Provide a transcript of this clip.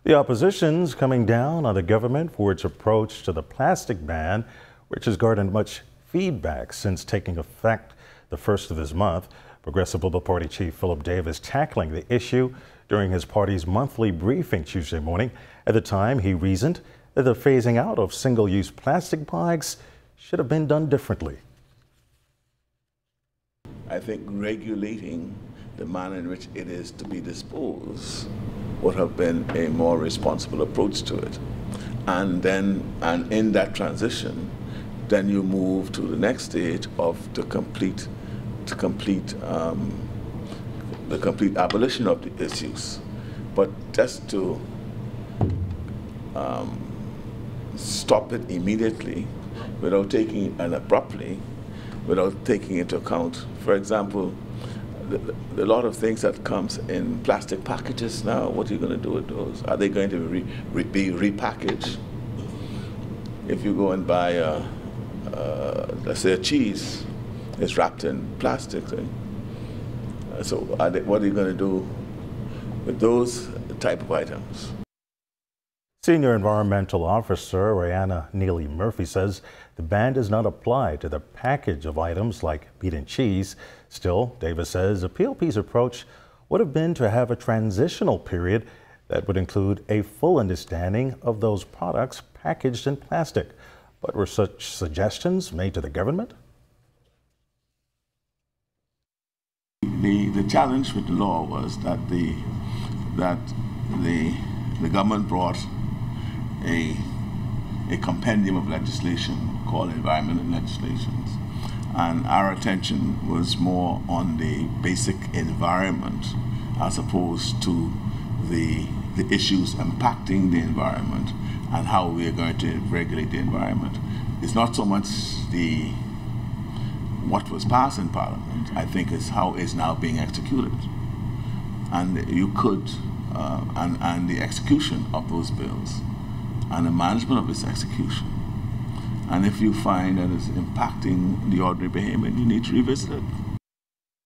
The opposition's coming down on the government for its approach to the plastic ban, which has garnered much feedback since taking effect the first of this month. Progressive Liberal Party Chief Philip Davis tackling the issue during his party's monthly briefing Tuesday morning. At the time, he reasoned that the phasing out of single-use plastic bags should have been done differently. I think regulating the manner in which it is to be disposed would have been a more responsible approach to it. And in that transition, then you move to the next stage of the complete abolition of the issues. But just to stop it immediately without taking and abruptly, without taking into account, for example, a lot of things that comes in plastic packages now. What are you going to do with those? Are they going to be repackaged? If you go and buy, let's say, a cheese, it's wrapped in plastic. So what are you going to do with those type of items? Senior Environmental Officer Rihanna Neely Murphy says the ban does not apply to the package of items like meat and cheese. Still, Davis says the P.L.P's approach would have been to have a transitional period that would include a full understanding of those products packaged in plastic. But were such suggestions made to the government? The challenge with the law was that the government brought a compendium of legislation called environmental legislations, and our attention was more on the basic environment as opposed to the issues impacting the environment and how we are going to regulate the environment. It's not so much what was passed in Parliament, I think it's how it's now being executed. And you could, and the execution of those bills and the management of its execution. And if you find that it's impacting the ordinary behavior, you need to revisit it.